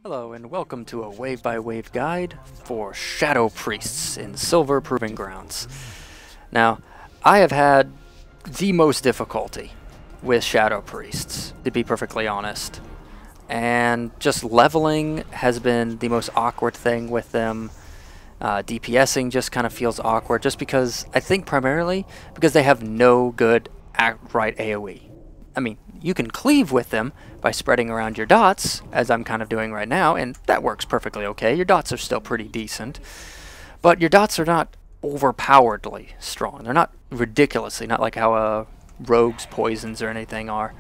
Hello and welcome to a wave-by-wave guide for Shadow Priests in Silver Proving Grounds. Now, I have had the most difficulty with Shadow Priests, to be perfectly honest. And just leveling has been the most awkward thing with them. DPSing just kind of feels awkward, just because, I think primarily, because they have no good outright AoE. I mean, you can cleave with them by spreading around your dots, as I'm kind of doing right now, and that works perfectly okay. Your dots are still pretty decent, but your dots are not overpoweredly strong. They're not ridiculously, not like how rogues' poisons or anything are.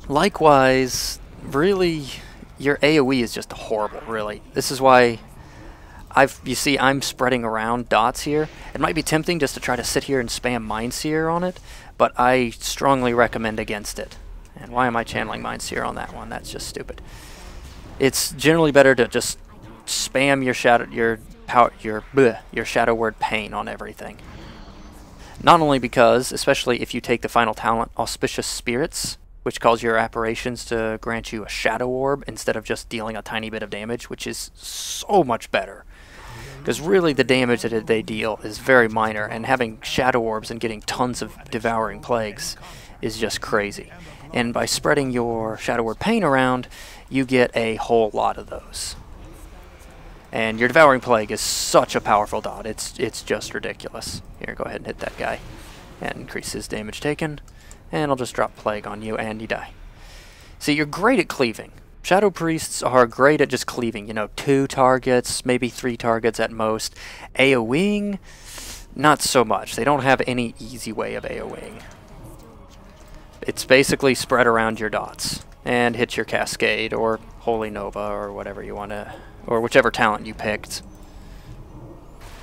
Likewise, really, your AoE is just horrible, really. This is why you see I'm spreading around dots here. It might be tempting just to try to sit here and spam Mind Seer on it, but I strongly recommend against it. And why am I channeling Mind Seer on that one? That's just stupid. It's generally better to just spam your shadow word pain on everything. Not only because, especially if you take the final talent Auspicious Spirits, which calls your apparitions to grant you a shadow orb instead of just dealing a tiny bit of damage, which is so much better. Because really the damage that they deal is very minor, and having shadow orbs and getting tons of devouring plagues is just crazy. And by spreading your shadow word pain around, you get a whole lot of those. And your devouring plague is such a powerful dot, it's just ridiculous. Here, go ahead and hit that guy and increase his damage taken. And I'll just drop plague on you and you die. See, you're great at cleaving. Shadow Priests are great at just cleaving, you know, 2 targets, maybe 3 targets at most. AoEing, not so much. They don't have any easy way of AoEing. It's basically spread around your dots and hit your Cascade or Holy Nova or whatever you want to, or whichever talent you picked.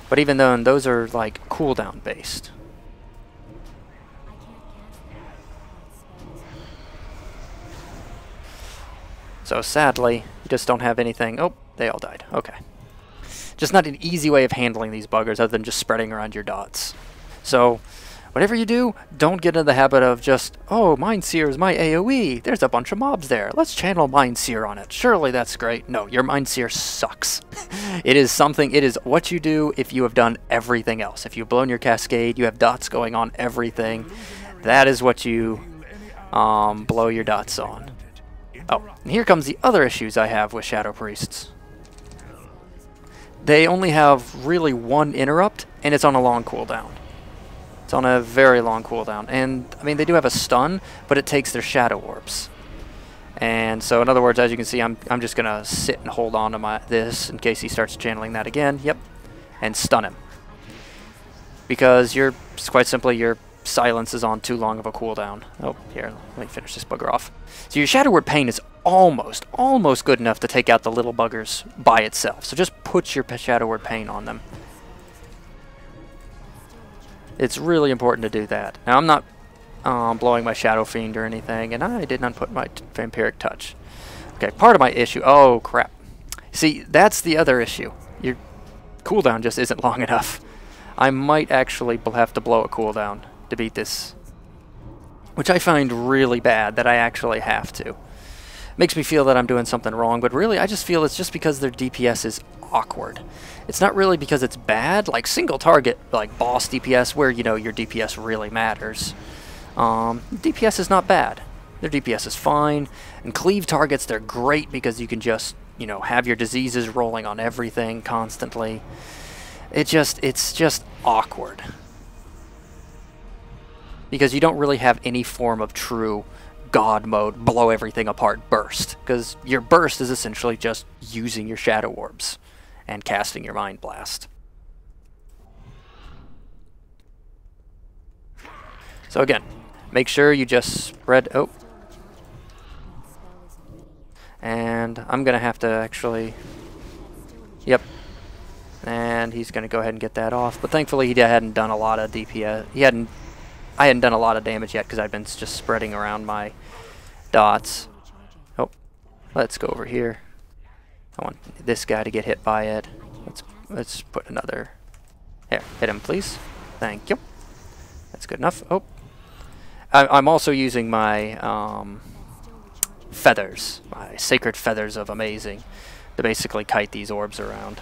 But even though those are like cooldown based. So sadly, you just don't have anything. Oh, they all died. Okay. Just not an easy way of handling these buggers other than just spreading around your dots. So, whatever you do, don't get into the habit of just, oh, Mind Seer is my AoE. There's a bunch of mobs there. Let's channel Mind Seer on it. Surely that's great. No, your Mind Seer sucks. It is what you do if you have done everything else. If you've blown your Cascade, you have dots going on everything. That is what you blow your dots on. Oh, and here comes the other issues I have with Shadow Priests. They only have really one interrupt, and it's on a long cooldown. It's on a very long cooldown. And, I mean, they do have a stun, but it takes their shadow orbs. And so, in other words, as you can see, I'm just going to sit and hold on to this in case he starts channeling that again. Yep. And stun him. Because quite simply, your silence is on too long of a cooldown. Oh, here, let me finish this bugger off. So your shadow word pain is almost good enough to take out the little buggers by itself. So just put your shadow word pain on them. It's really important to do that. Now I'm not blowing my Shadow Fiend or anything, and I did not put my Vampiric Touch. Okay, part of my issue. Oh crap! See, that's the other issue. Your cooldown just isn't long enough. I might actually have to blow a cooldown to beat this, which I find really bad that I actually have to. Makes me feel that I'm doing something wrong, but really I just feel it's just because their DPS is awkward. It's not really because it's bad, like single target, like boss DPS, where, you know, your DPS really matters. DPS is not bad. Their DPS is fine, and cleave targets, they're great because you can just, you know, have your diseases rolling on everything constantly. It's just awkward. Because you don't really have any form of true God mode, blow everything apart burst. Because your burst is essentially just using your shadow orbs and casting your Mind Blast. So again, make sure you just spread... Oh. And I'm going to have to actually... Yep. And he's going to go ahead and get that off. But thankfully he hadn't done a lot of DPS. I hadn't done a lot of damage yet because I've been just spreading around my dots. Oh, let's go over here. I want this guy to get hit by it. Let's put another... Here, hit him, please. Thank you. That's good enough. Oh, I'm also using my feathers, my sacred feathers of amazing, to basically kite these orbs around.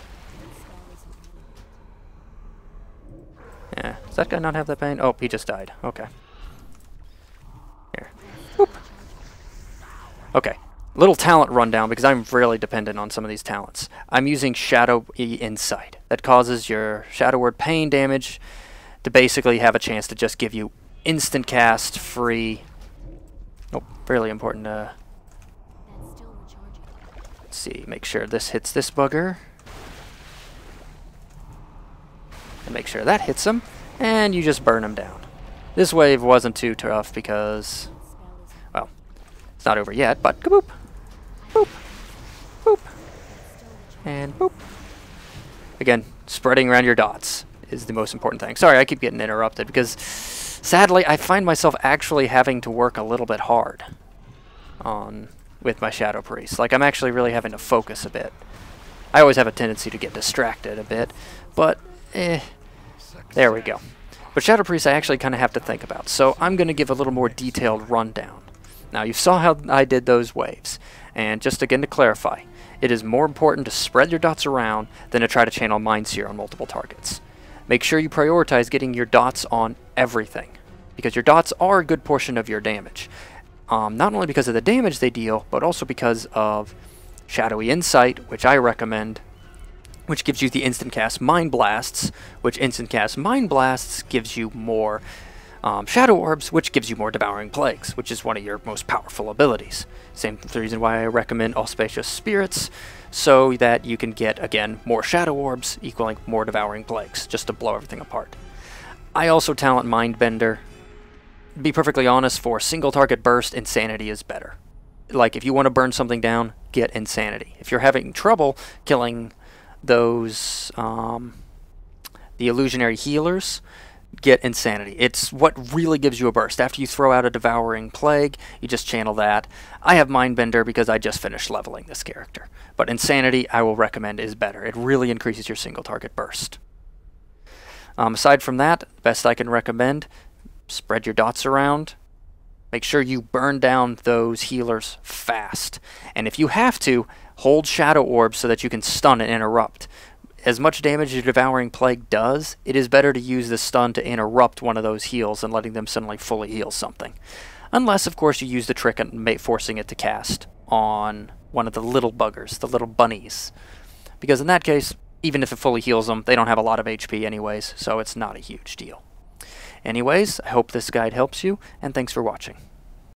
Yeah, does that guy not have that pain? Oh, he just died. Okay. Here. Whoop. Okay. Little talent rundown, because I'm really dependent on some of these talents. I'm using Shadowy Insight. That causes your Shadow Word pain damage to basically have a chance to just give you instant cast, free... Oh, fairly important. Let's see, make sure this hits this bugger. And make sure that hits him, and you just burn him down. This wave wasn't too tough because, well, it's not over yet, but kaboop, boop, boop, and boop. Again, spreading around your dots is the most important thing. Sorry, I keep getting interrupted because, sadly, I find myself actually having to work a little bit hard with my Shadow Priest. Like, I'm actually really having to focus a bit. I always have a tendency to get distracted a bit, but there we go. But Shadow Priest I actually kind of have to think about, so I'm going to give a little more detailed rundown. Now, you saw how I did those waves, and just again to clarify, it is more important to spread your dots around than to try to channel Mind Seer on multiple targets. Make sure you prioritize getting your dots on everything, because your dots are a good portion of your damage. Not only because of the damage they deal, but also because of Shadowy Insight, which I recommend, which gives you the instant cast Mind Blasts, which instant cast Mind Blasts gives you more Shadow Orbs, which gives you more Devouring Plagues, which is one of your most powerful abilities. Same reason why I recommend Auspicious Spirits, so that you can get, again, more Shadow Orbs equaling more Devouring Plagues, just to blow everything apart. I also talent Mindbender. To be perfectly honest, for single target burst, Insanity is better. Like, if you want to burn something down, get Insanity. If you're having trouble killing those, the illusionary healers, get Insanity. It's what really gives you a burst. After you throw out a Devouring Plague, you just channel that. I have Mindbender because I just finished leveling this character. But Insanity, I will recommend, is better. It really increases your single target burst. Aside from that, the best I can recommend, spread your dots around. Make sure you burn down those healers fast. And if you have to, hold Shadow Orbs so that you can stun and interrupt. As much damage as Devouring Plague does, it is better to use the stun to interrupt one of those heals than letting them suddenly fully heal something. Unless, of course, you use the trick and forcing it to cast on one of the little buggers, the little bunnies. Because in that case, even if it fully heals them, they don't have a lot of HP anyways, so it's not a huge deal. Anyways, I hope this guide helps you, and thanks for watching.